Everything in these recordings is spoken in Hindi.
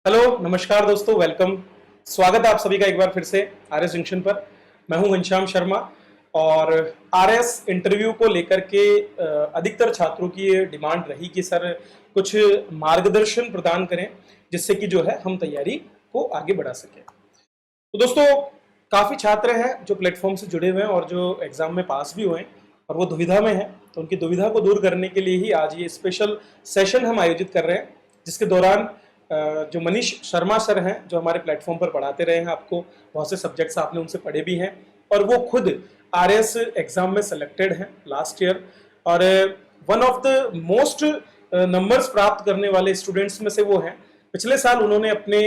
हेलो नमस्कार दोस्तों, वेलकम। स्वागत है आप सभी का एक बार फिर से आरएस जंक्शन पर। मैं हूं घनश्याम शर्मा और आरएस इंटरव्यू को लेकर के अधिकतर छात्रों की ये डिमांड रही कि सर कुछ मार्गदर्शन प्रदान करें जिससे कि जो है हम तैयारी को आगे बढ़ा सकें। तो दोस्तों, काफ़ी छात्र हैं जो प्लेटफॉर्म से जुड़े हुए हैं और जो एग्ज़ाम में पास भी हुए हैं और वो दुविधा में हैं, तो उनकी दुविधा को दूर करने के लिए ही आज ये स्पेशल सेशन हम आयोजित कर रहे हैं, जिसके दौरान जो मनीष शर्मा सर हैं, जो हमारे प्लेटफॉर्म पर पढ़ाते रहे हैं आपको, बहुत से सब्जेक्ट्स आपने उनसे पढ़े भी हैं और वो खुद आरएस एग्ज़ाम में सेलेक्टेड हैं लास्ट ईयर और one of the most numbers प्राप्त करने वाले स्टूडेंट्स में से वो हैं। पिछले साल उन्होंने अपने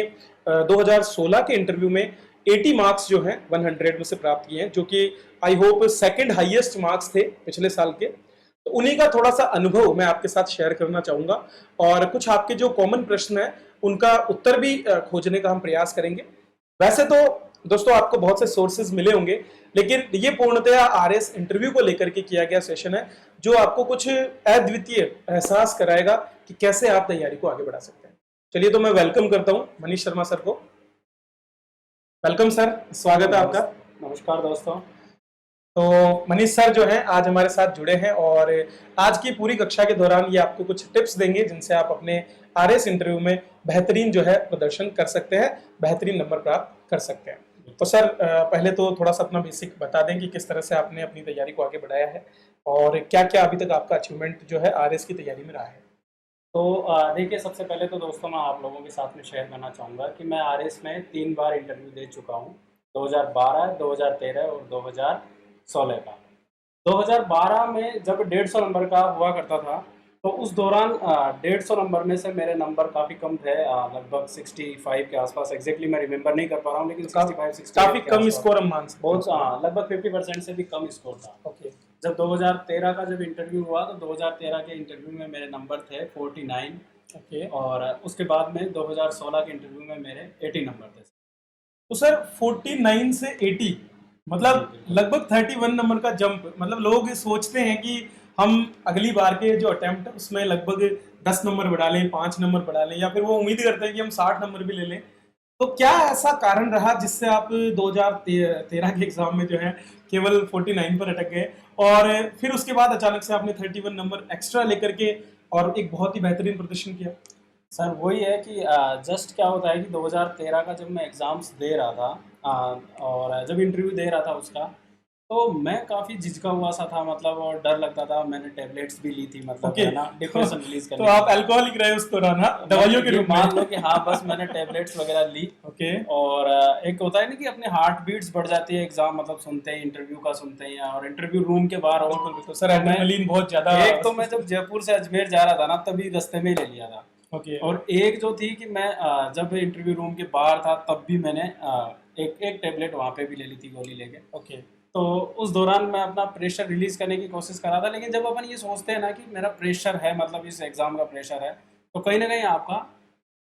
2016 के इंटरव्यू में 80 मार्क्स जो हैं 100 में से प्राप्त किए हैं, जो कि I hope second highest marks थे पिछले साल के। तो उन्हीं का थोड़ा सा अनुभव मैं आपके साथ शेयर करना चाहूँगा और कुछ आपके जो कॉमन प्रश्न हैं उनका उत्तर भी खोजने का हम प्रयास करेंगे। वैसे तो दोस्तों आपको बहुत से सोर्सेज मिले होंगे, लेकिन ये पूर्णतया आरएस इंटरव्यू को लेकर के किया गया सेशन है जो आपको कुछ अद्वितीय एहसास कराएगा कि कैसे आप तैयारी को आगे बढ़ा सकते हैं। चलिए, तो मैं वेलकम करता हूँ मनीष शर्मा सर को। वेलकम सर, स्वागत है आपका। नमस्कार दोस्तों। तो मनीष सर जो हैं आज हमारे साथ जुड़े हैं और आज की पूरी कक्षा के दौरान ये आपको कुछ टिप्स देंगे जिनसे आप अपने आरएस इंटरव्यू में बेहतरीन जो है प्रदर्शन कर सकते हैं, बेहतरीन नंबर प्राप्त कर सकते हैं। तो सर पहले तो थोड़ा सा अपना बेसिक बता दें कि किस तरह से आपने अपनी तैयारी को आगे बढ़ाया है और क्या क्या अभी तक आपका अचीवमेंट जो है आरएस की तैयारी में रहा है। तो देखिए, सबसे पहले तो दोस्तों मैं आप लोगों के साथ में शेयर करना चाहूँगा कि मैं आरएस में 3 बार इंटरव्यू दे चुका हूँ, 2012, 2013 और 2016 का। 2012 में जब 150 नंबर का हुआ करता था, तो उस दौरान 150 नंबर में से मेरे नंबर काफ़ी कम थे, लगभग 65 के आसपास। एग्जैक्टली मैं रिमेंबर नहीं कर पा रहा हूँ, लेकिन 65-68 काफी के कम आसपास। स्कोर हम मान सकते बहुत लगभग 50% से भी कम स्कोर था। ओके। जब 2013 का जब इंटरव्यू हुआ तो 2013 के इंटरव्यू में मेरे नंबर थे 49 ओके। और उसके बाद में 2016 के इंटरव्यू में मेरे 80 नंबर थे। तो सर 49 से 80 मतलब लगभग 31 नंबर का जंप। मतलब लोग सोचते हैं कि हम अगली बार के जो अटेम्प्ट है उसमें लगभग 10 नंबर बढ़ा लें, 5 नंबर बढ़ा लें, या फिर वो उम्मीद करते हैं कि हम 60 नंबर भी ले लें। तो क्या ऐसा कारण रहा जिससे आप 2013 के एग्जाम में जो है केवल 49 पर अटक गए और फिर उसके बाद अचानक से आपने 31 नंबर एक्स्ट्रा लेकर के और एक बहुत ही बेहतरीन प्रदर्शन किया। सर वही है कि जस्ट क्या होता है कि 2013 का जब मैं एग्ज़ाम्स दे रहा था और जब इंटरव्यू दे रहा था उसका, तो मैं काफ़ी झिझका हुआ सा था, मतलब, और डर लगता था। मैंने टेबलेट्स भी ली थी, मतलब ओके। है ना, डिप्रेशन रिलीज तो करने आप के लिए। अल्कोहलिक रहे उस दौरान, हाँ? दवाइयों के ये रूप में। मान लो कि हाँ, बस मैंने टेबलेट्स वगैरह ली। ओके। और एक होता है ना कि अपने हार्ट बीट्स बढ़ जाती है एग्जाम मतलब सुनते ही, इंटरव्यू का सुनते ही, और इंटरव्यू रूम के बाहर बिल्कुल हो। बिल्कुल सर, एड्रेनलिन बहुत ज्यादा। एक तो मैं जब जयपुर से अजमेर जा रहा था ना, तभी रास्ते में ही ले लिया था। ओके। और एक जो थी कि मैं जब इंटरव्यू रूम के बाहर था तब भी मैंने एक एक टेबलेट वहाँ पे भी ले ली थी, गोली लेके। ओके। तो उस दौरान मैं अपना प्रेशर रिलीज करने की कोशिश कर रहा था, लेकिन जब अपन ये सोचते हैं ना कि मेरा प्रेशर है, मतलब इस एग्जाम का प्रेशर है, तो कहीं ना कहीं आपका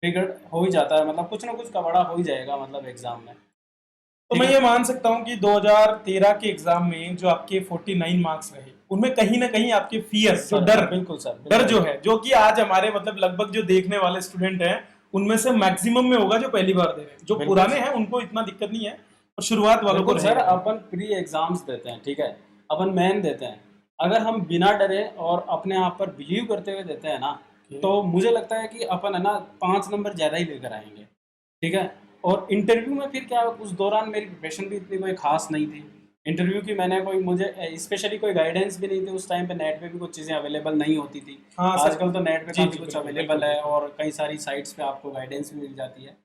बिगड़ हो ही जाता है, मतलब कुछ ना कुछ कबाड़ा हो ही जाएगा, मतलब एग्जाम में। तो ठीक मैं है। ये मान सकता हूँ कि 2013 के एग्जाम में जो आपके 49 मार्क्स रहे उनमें कहीं ना कहीं आपके फियर, जो सर डर, बिल्कुल सर, डर जो बिल्कुल। है, जो कि आज हमारे मतलब लगभग जो देखने वाले स्टूडेंट हैं उनमें से मैक्सिमम में होगा जो पहली बार दे रहे हैं। जो बिल्कुल पुराने सर। हैं उनको इतना दिक्कत नहीं है और शुरुआत वालों को बिल्कुल सर, रहेगा। अपन प्री एग्जाम्स देते हैं, ठीक है, अपन मेन देते हैं। अगर हम बिना डरे और अपने आप पर बिलीव करते हुए देते हैं ना, तो मुझे लगता है कि अपन है ना 5 नंबर ज़्यादा ही लेकर आएंगे। ठीक है। और इंटरव्यू में फिर क्या, उस दौरान मेरी प्रिपरेशन भी इतनी कोई खास नहीं थी इंटरव्यू की। मैंने कोई, मुझे स्पेशली कोई गाइडेंस भी नहीं थी उस टाइम पे। नेट पे भी कुछ चीज़ें अवेलेबल नहीं होती थी। हाँ सर। आजकल तो नेट पे जी काफ़ी जी, कुछ बिल्कुल अवेलेबल बिल्कुल है बिल्कुल। और कई सारी साइट्स पे आपको गाइडेंस भी मिल जाती है।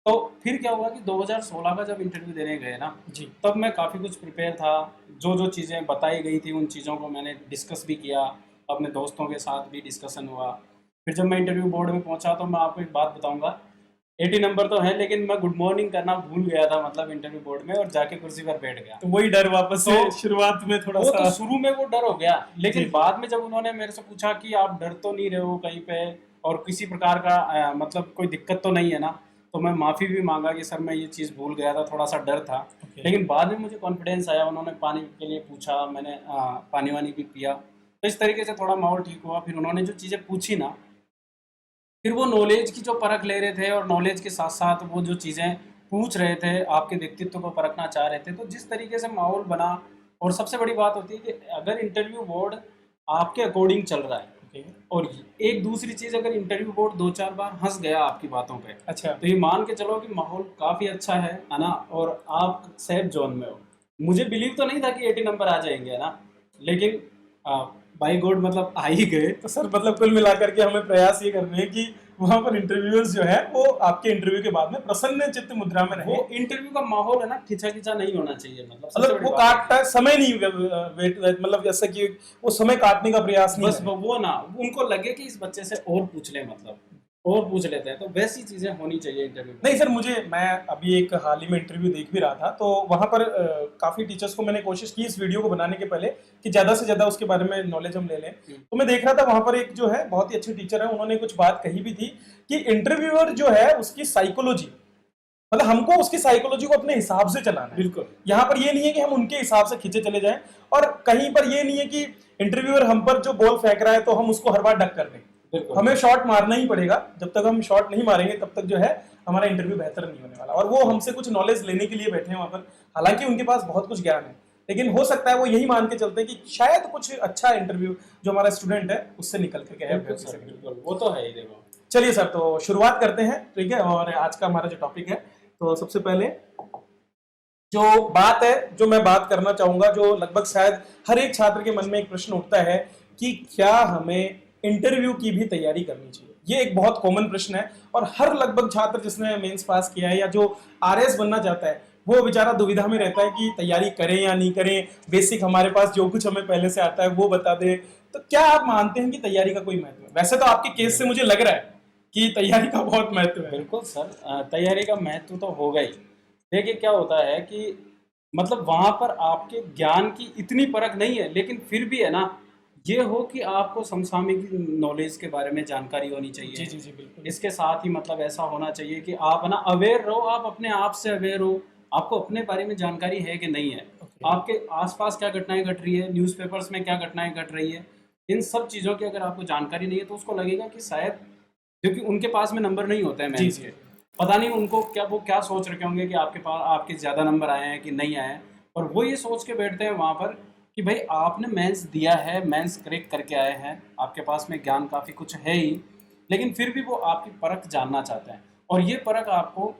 तो फिर क्या हुआ कि 2016 का जब इंटरव्यू देने गए ना, जी। तब मैं काफ़ी कुछ प्रिपेयर था। जो जो चीज़ें बताई गई थी उन चीज़ों को मैंने डिस्कस भी किया, अपने दोस्तों के साथ भी डिस्कशन हुआ। फिर जब मैं इंटरव्यू बोर्ड में पहुंचा तो मैं आपको एक बात बताऊंगा, 80 नंबर तो है, लेकिन मैं गुड मॉर्निंग करना भूल गया था, मतलब इंटरव्यू बोर्ड में, और जाके कुर्सी पर बैठ गया। तो वही डर वापस से तो शुरुआत में थोड़ा वो सा। तो शुरू में वो डर हो गया, जी लेकिन जी। बाद में जब उन्होंने मेरे से पूछा कि आप डर तो नहीं रहे हो कहीं पे और किसी प्रकार का मतलब कोई दिक्कत तो नहीं है ना, तो मैं माफ़ी भी मांगा कि सर मैं ये चीज़ भूल गया था, थोड़ा सा डर था। ओके। लेकिन बाद में मुझे कॉन्फिडेंस आया, उन्होंने पानी के लिए पूछा, मैंने पानी वानी भी पिया, तो इस तरीके से थोड़ा माहौल ठीक हुआ। फिर उन्होंने जो चीज़ें पूछी ना, फिर वो नॉलेज की जो परख ले रहे थे और नॉलेज के साथ साथ वो जो चीज़ें पूछ रहे थे, आपके व्यक्तित्व को परखना चाह रहे थे, तो जिस तरीके से माहौल बना। और सबसे बड़ी बात होती है कि अगर इंटरव्यू बोर्ड आपके अकॉर्डिंग चल रहा है, ओके। और एक दूसरी चीज़, अगर इंटरव्यू बोर्ड 2-4 बार हंस गया आपकी बातों पे, अच्छा। तो ये मान के चलो कि माहौल काफ़ी अच्छा है ना, और आप सेफ जोन में हो। मुझे बिलीव तो नहीं था कि 80 नंबर आ जाएंगे, है ना, लेकिन बाई गॉड मतलब आ ही गए। तो सर मतलब कुल मिलाकर के हमें प्रयास ये करने हैं कि वहां पर इंटरव्यूअर्स जो है वो आपके इंटरव्यू के बाद में प्रसन्न चित्त मुद्रा में रहे। वो इंटरव्यू का माहौल है ना, खिंचा नहीं होना चाहिए, मतलब सबसे मतलब बड़ी वो बात है। काटता समय नहीं वेट, मतलब जैसा कि वो समय काटने का प्रयास नहीं बस है। वो ना, उनको लगे कि इस बच्चे से और पूछ ले, मतलब और पूछ लेते हैं, तो वैसी चीजें होनी चाहिए इंटरव्यू में। नहीं सर, मैं अभी एक हाल ही में इंटरव्यू देख भी रहा था, तो वहां पर काफी टीचर्स को मैंने कोशिश की इस वीडियो को बनाने के पहले कि ज्यादा से ज्यादा उसके बारे में नॉलेज हम ले लें। तो मैं देख रहा था वहां पर एक जो है बहुत ही अच्छे टीचर है, उन्होंने कुछ बात कही भी थी कि इंटरव्यूअर जो है उसकी साइकोलॉजी, मतलब हमको उसकी साइकोलॉजी को अपने हिसाब से चलाना है। बिल्कुल। यहाँ पर ये नहीं है कि हम उनके हिसाब से खींचे चले जाएं, और कहीं पर ये नहीं है कि इंटरव्यूअर हम पर जो बॉल फेंक रहा है तो हम उसको हर बार डक कर दें। बिल्कुल। हमें शॉट मारना ही पड़ेगा। जब तक हम शॉट नहीं मारेंगे तब तक जो है हमारा इंटरव्यू बेहतर नहीं होने वाला। और वो हमसे कुछ नॉलेज लेने के लिए बैठे हैं वहां पर, हालांकि उनके पास बहुत कुछ ज्ञान है, लेकिन हो सकता है वो यही मान के चलते हैं कि शायद कुछ अच्छा इंटरव्यू जो हमारा स्टूडेंट है उससे निकल करके है। बिल्कुल सर, बिल्कुल, वो तो है ही। देखो, चलिए सर, तो शुरुआत करते हैं, ठीक है। और आज का हमारा जो टॉपिक है, तो सबसे पहले जो बात है, जो मैं बात करना चाहूंगा, जो लगभग शायद हर एक छात्र के मन में एक प्रश्न उठता है कि क्या हमें इंटरव्यू की भी तैयारी करनी चाहिए। ये एक बहुत कॉमन प्रश्न है, और हर लगभग छात्र जिसने मेंस पास किया है या जो आरएस बनना चाहता है वो बेचारा दुविधा में रहता है कि तैयारी करें या नहीं करें। बेसिक हमारे पास जो कुछ हमें पहले से आता है वो बता दे। तो क्या आप मानते हैं कि तैयारी का कोई महत्व है? वैसे तो आपके केस से मुझे लग रहा है कि तैयारी का बहुत महत्व है। बिल्कुल सर, तैयारी का महत्व तो होगा ही। देखिए क्या होता है कि मतलब वहां पर आपके ज्ञान की इतनी परख नहीं है, लेकिन फिर भी है ना, ये हो कि आपको समसामयिक नॉलेज के बारे में जानकारी होनी चाहिए। जी जी जी, बिल्कुल। इसके साथ ही मतलब ऐसा होना चाहिए कि आप है ना अवेयर रहो, आप अपने आप से अवेयर हो, आपको अपने बारे में जानकारी है कि नहीं है, आपके आसपास क्या घटनाएं घट रही है, न्यूज़पेपर्स में क्या घटनाएं घट रही है, इन सब चीज़ों की अगर आपको जानकारी नहीं है तो उसको लगेगा कि शायद, क्योंकि उनके पास में नंबर नहीं होते हैं जी मेंस जी। के, पता नहीं उनको क्या, वो क्या सोच रखे होंगे कि आपके पास आपके ज़्यादा नंबर आए हैं कि नहीं आए हैं, और वो ये सोच के बैठते हैं वहाँ पर कि भाई आपने मेंस दिया है, मेंस क्रैक करके आए हैं, आपके पास में ज्ञान काफ़ी कुछ है ही, लेकिन फिर भी वो आपकी परख जानना चाहते हैं। और ये परख आपको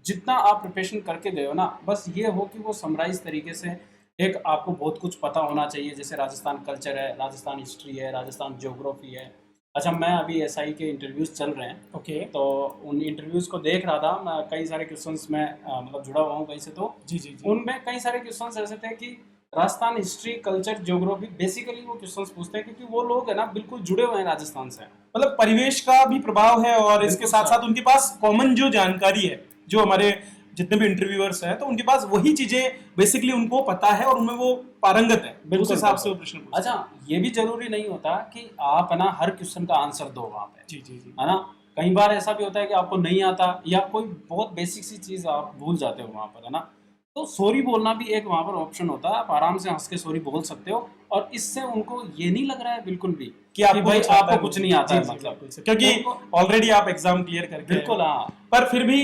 जितना आप प्रिपरेशन करके गए हो ना, बस ये हो कि वो समराइज तरीके से, एक आपको बहुत कुछ पता होना चाहिए, जैसे राजस्थान कल्चर है, राजस्थान हिस्ट्री है, राजस्थान ज्योग्राफी है। अच्छा, मैं अभी एसआई के इंटरव्यूज़ चल रहे हैं, ओके। तो उन इंटरव्यूज़ को देख रहा था मैं, कई सारे क्वेश्चंस में मतलब जुड़ा हुआ हूँ कहीं से, तो जी जी जी। उनमें कई सारे क्वेश्चंस ऐसे थे कि Rajasthan history, culture, geography, basically वो क्वेश्चंस पूछते हैं क्योंकि वो लोग है ना बिल्कुल जुड़े हुए हैं राजस्थान से। मतलब परिवेश का भी प्रभाव है, और इसके बिल्कुल साथ सर। साथ उनके पास कॉमन जो जानकारी है, जो हमारे जितने भी इंटरव्यूअर्स हैं तो उनके पास वही चीजें बेसिकली उनको पता है और उनमें वो पारंगत है, उस बिल्कुल हिसाब से वो बिल्कुल। प्रश्न पूछते हैं। अच्छा, ये भी जरूरी नहीं होता कि आप है ना हर क्वेश्चन का आंसर दो वहाँ पे, जी जी जी। है ना। कई बार ऐसा भी होता है कि आपको नहीं आता या कोई बहुत बेसिक सी चीज़ आप भूल जाते हो वहाँ पर, है ना, तो सॉरी बोलना भी एक वहाँ पर ऑप्शन होता है, आप आराम से हंस के सॉरी बोल सकते हो, और इससे उनको ये नहीं लग रहा है बिल्कुल भी कि आपको भाई कुछ आता आपको है, कुछ नहीं आता जी है, जी, मतलब बिल्कुल सर। क्योंकि उनको- ऑलरेडी आप एग्जाम क्लियर करके आए हो। बिल्कुल, हाँ। पर फिर भी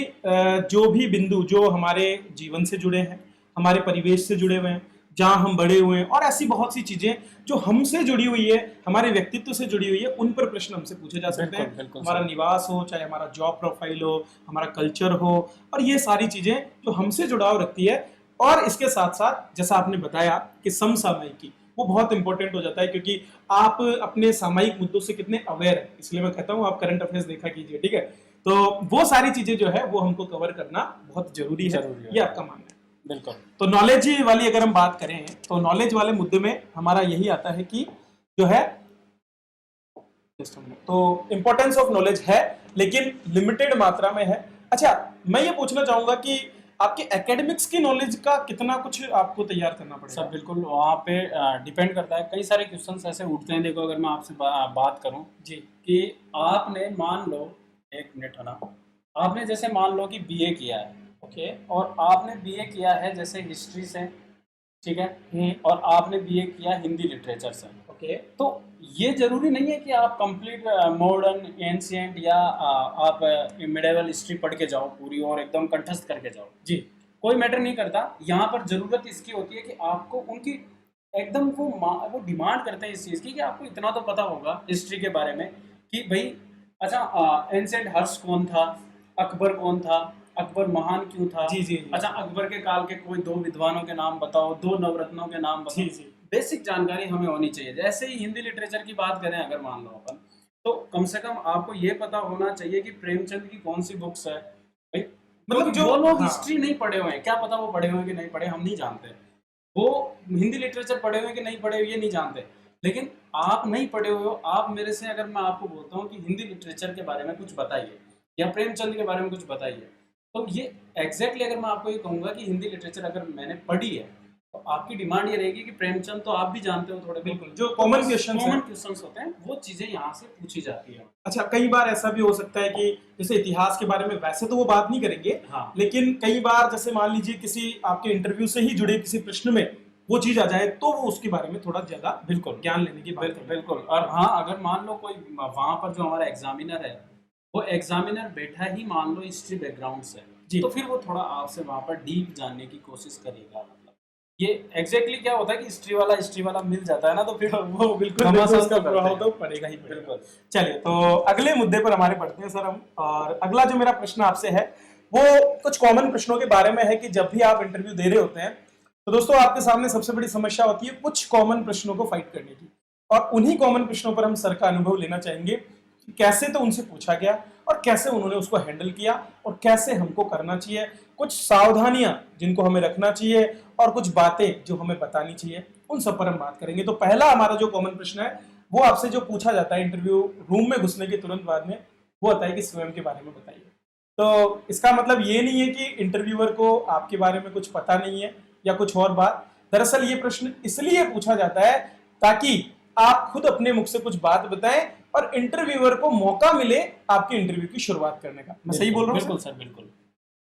जो भी बिंदु जो हमारे जीवन से जुड़े हैं, हमारे परिवेश से जुड़े हुए हैं, जहाँ हम बड़े हुए हैं, और ऐसी बहुत सी चीजें जो हमसे जुड़ी हुई है, हमारे व्यक्तित्व से जुड़ी हुई है, उन पर प्रश्न हमसे पूछे जा सकते बिल्कुल हैं। बिल्कुल हमारा सर। निवास हो, चाहे हमारा जॉब प्रोफाइल हो, हमारा कल्चर हो, और ये सारी चीजें जो हमसे जुड़ाव रखती है। और इसके साथ साथ जैसा आपने बताया कि समसामयिकी, वो बहुत इंपॉर्टेंट हो जाता है, क्योंकि आप अपने सामयिक मुद्दों से कितने अवेयर है, इसलिए मैं कहता हूँ आप करंट अफेयर्स देखा कीजिए, ठीक है। तो वो सारी चीजें जो है वो हमको कवर करना बहुत जरूरी है, ये आपका मानना है। बिल्कुल। तो नॉलेज वाली अगर हम बात करें, तो नॉलेज वाले मुद्दे में हमारा यही आता है कि जो है, तो इंपॉर्टेंस ऑफ नॉलेज है, लेकिन लिमिटेड मात्रा में है। अच्छा, मैं ये पूछना चाहूंगा कि आपके एकेडमिक्स की नॉलेज का कितना कुछ आपको तैयार करना पड़ेगा? सर बिल्कुल, वहाँ पे डिपेंड करता है, कई सारे क्वेश्चंस ऐसे उठते हैं। देखो, अगर मैं आपसे बात करूं जी कि आपने मान लो, एक मिनट है ना, आपने जैसे मान लो कि बीए किया है, ओके। और आपने बीए किया है जैसे हिस्ट्री से, ठीक है, और आपने बीए किया हिंदी लिटरेचर से, ओके। ओके। तो ये जरूरी नहीं है कि आप कंप्लीट मॉडर्न एंशियंट या आप मिडेवल हिस्ट्री पढ़ के जाओ पूरी और एकदम कंठस्थ करके जाओ। जी। कोई मैटर नहीं करता। यहाँ पर जरूरत इसकी होती है कि आपको उनकी एकदम वो डिमांड करते हैं इस चीज़ की कि आपको इतना तो पता होगा हिस्ट्री के बारे में कि भाई अच्छा एंशियंट हर्ष कौन था, अकबर कौन था, अकबर महान क्यों था। जी जी जी। अच्छा अकबर के काल के कोई 2 विद्वानों के नाम बताओ, 2 नवरत्नों के नाम बताओ। जी जी। बेसिक जानकारी हमें होनी चाहिए। जैसे ही हिंदी लिटरेचर की बात करें अगर मान लो अपन, तो कम से कम आपको ये पता होना चाहिए कि प्रेमचंद की कौन सी बुक्स है भाई। मतलब क्योंकि जो वो लोग हाँ, हिस्ट्री नहीं पढ़े हुए हैं, क्या पता वो पढ़े हुए हैं कि नहीं पढ़े, हम नहीं जानते। वो हिंदी लिटरेचर पढ़े हुए हैं कि नहीं पढ़े हुए ये नहीं जानते। लेकिन आप नहीं पढ़े हुए हो, आप मेरे से अगर मैं आपको बोलता हूँ कि हिंदी लिटरेचर के बारे में कुछ बताइए या प्रेमचंद के बारे में कुछ बताइए, तो ये एग्जैक्टली अगर मैं आपको ये कहूंगा कि हिंदी लिटरेचर अगर मैंने पढ़ी है तो आपकी डिमांड ये रहेगी कि प्रेमचंद तो आप भी जानते हो थोड़े। बिल्कुल जो कॉमन क्वेश्चंस हैं। कॉमन क्वेश्चंस होते हैं, वो चीजें यहाँ से पूछी जाती है। अच्छा, कई बार ऐसा भी हो सकता है कि जैसे इतिहास के बारे में वैसे तो वो बात नहीं करेंगे, हाँ। लेकिन कई बार जैसे मान लीजिए किसी आपके इंटरव्यू से ही जुड़े किसी प्रश्न में वो चीज आ जाए तो वो उसके बारे में थोड़ा ज्यादा बिल्कुल ज्ञान लेने की बात करें। बिल्कुल। और हाँ, अगर मान लो कोई वहां पर जो हमारा एग्जामिनर है, वो एग्जामिनर बैठा ही मान लो हिस्ट्री बैकग्राउंड से, जी। तो फिर वो थोड़ा आपसे वहां पर डीप जानने की कोशिश करेगा। मतलब ये एग्जैक्टली क्या होता है कि हिस्ट्री वाला मिल जाता है ना, तो फिर वो बिल्कुल घमासान उसका तो करते प्रभाव हैं। तो पड़ेगा ही पड़ेगा। बिल्कुल। चलिए, तो अगले मुद्दे पर हमारे बढ़ते हैं सर हम। और अगला जो मेरा प्रश्न आपसे है वो कुछ कॉमन प्रश्नों के बारे में है कि जब भी आप इंटरव्यू दे रहे होते हैं तो दोस्तों आपके सामने सबसे बड़ी समस्या होती है कुछ कॉमन प्रश्नों को फाइट करने की, और उन्हीं कॉमन प्रश्नों पर हम सर का अनुभव लेना चाहेंगे कि कैसे तो उनसे पूछा गया और कैसे उन्होंने उसको हैंडल किया और कैसे हमको करना चाहिए, कुछ सावधानियां जिनको हमें रखना चाहिए और कुछ बातें जो हमें बतानी चाहिए, उन सब पर हम बात करेंगे। तो पहला हमारा जो कॉमन प्रश्न है वो आपसे जो पूछा जाता है इंटरव्यू रूम में घुसने के तुरंत बाद में, वो होता है कि स्वयं के बारे में बताइए। तो इसका मतलब ये नहीं है कि इंटरव्यूअर को आपके बारे में कुछ पता नहीं है या कुछ और बात। दरअसल ये प्रश्न इसलिए पूछा जाता है ताकि आप खुद अपने मुख से कुछ बात बताएं और इंटरव्यूअर को मौका मिले आपके इंटरव्यू की शुरुआत करने का। मैं सही बोल रहा हूँ? बिल्कुल सर, बिल्कुल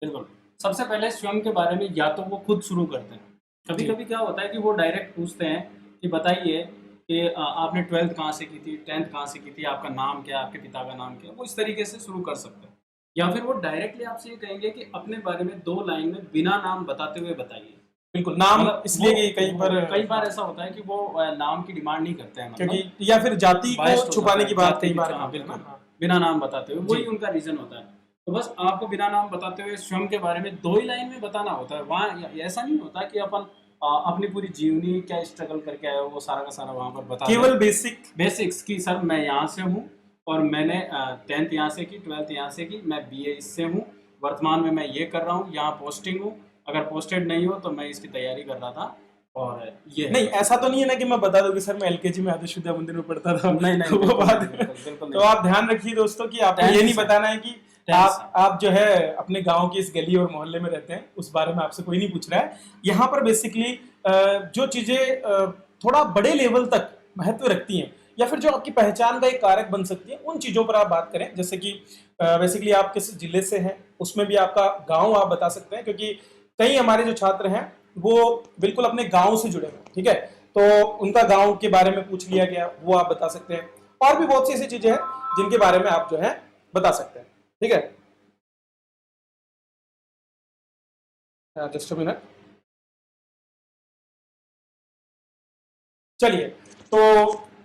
बिल्कुल। सबसे पहले स्वयं के बारे में या तो वो खुद शुरू करते हैं। कभी कभी क्या होता है कि वो डायरेक्ट पूछते हैं कि बताइए कि आपने 12th कहाँ से की थी, 10th कहाँ से की थी, आपका नाम क्या, आपके पिता का नाम क्या। वो इस तरीके से शुरू कर सकते हैं। या फिर वो डायरेक्टली आपसे ये कहेंगे कि अपने बारे में 2 लाइन में बिना नाम बताते हुए बताइए। बिल्कुल, नाम मतलब इसलिए कि कई बार ऐसा होता है कि वो नाम की डिमांड नहीं करते हैं, क्योंकि मतलब या फिर जाति biased को हो छुपाने जाता की है, बात जाति कई बार हाँ, करते हैं बिल्कुल। ना। हाँ। बिना नाम बताते हुए, वही जी। उनका रीजन होता है। तो बस आपको बिना नाम बताते हुए स्वयं के बारे में 2 ही लाइन में बताना होता है। वहाँ ऐसा नहीं होता कि अपन अपनी पूरी जीवनी क्या स्ट्रगल करके आए हो वो सारा का सारा वहाँ पर बता केवल बेसिक्स की सर मैं यहाँ से हूँ और मैंने 10th यहाँ से की, 12th यहाँ से की, मैं BA इससे हूँ, वर्तमान में मैं ये कर रहा हूँ, यहाँ पोस्टिंग हूँ, अगर पोस्टेड नहीं हो तो मैं इसकी तैयारी कर रहा था। और ये नहीं, ऐसा तो नहीं है ना कि मैं बता दूं कि सर मैं LKG में आदर्श विद्या मंदिर में पढ़ता था। नहीं, वो बात बिल्कुल तो आप ध्यान रखिए दोस्तों कि आपको ये नहीं बताना है कि आप जो है अपने गांव की इस गली और मोहल्ले में रहते हैं, उस बारे में आपसे कोई नहीं पूछ रहा है। यहाँ पर बेसिकली जो चीजें थोड़ा बड़े लेवल तक महत्व रखती हैं या फिर जो आपकी पहचान का एक कारक बन सकती है, उन चीजों पर आप बात करें। जैसे कि बेसिकली आप किस जिले से हैं, उसमें भी आपका गांव आप बता सकते हैं, क्योंकि कई हमारे जो छात्र हैं वो बिल्कुल अपने गांव से जुड़े हुए, ठीक है, तो उनका गांव के बारे में पूछ लिया गया, वो आप बता सकते हैं। और भी बहुत सी ऐसी चीजें हैं जिनके बारे में आप जो है बता सकते हैं, ठीक है। Just a minute. चलिए,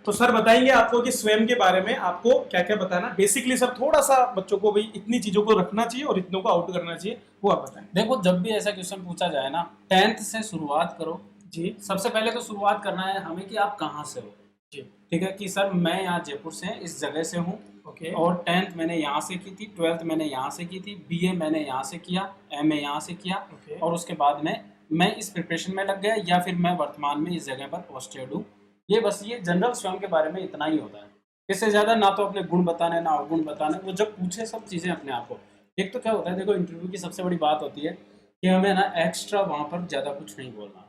तो सर बताएंगे आपको कि स्वयं के बारे में आपको क्या क्या बताना। बेसिकली सर थोड़ा सा बच्चों को भी इतनी चीजों को रखना चाहिए और इतनों को आउट करना चाहिए, वो आप बताएं। देखो, जब भी ऐसा क्वेश्चन पूछा जाए ना, 10th से शुरुआत करो जी। सबसे पहले तो शुरुआत करना है हमें कि आप कहाँ से हो। जी। ठीक है कि सर मैं यहाँ जयपुर से इस जगह से हूँ, ओके। और 10th मैंने यहाँ से की थी, 12th मैंने यहाँ से की थी, BA मैंने यहाँ से किया, MA यहाँ से किया, ओके। और उसके बाद में मैं इस प्रिपरेशन में लग गया, या फिर मैं वर्तमान में इस जगह पर पोस्टेड हूँ। ये बस ये जनरल स्वयं के बारे में इतना ही होता है। इससे ज़्यादा ना तो अपने गुण बताने ना अवगुण बताने। वो जब पूछे सब चीज़ें अपने आप को, एक तो क्या होता है, देखो इंटरव्यू की सबसे बड़ी बात होती है कि हमें ना एक्स्ट्रा वहाँ पर ज़्यादा कुछ नहीं बोलना,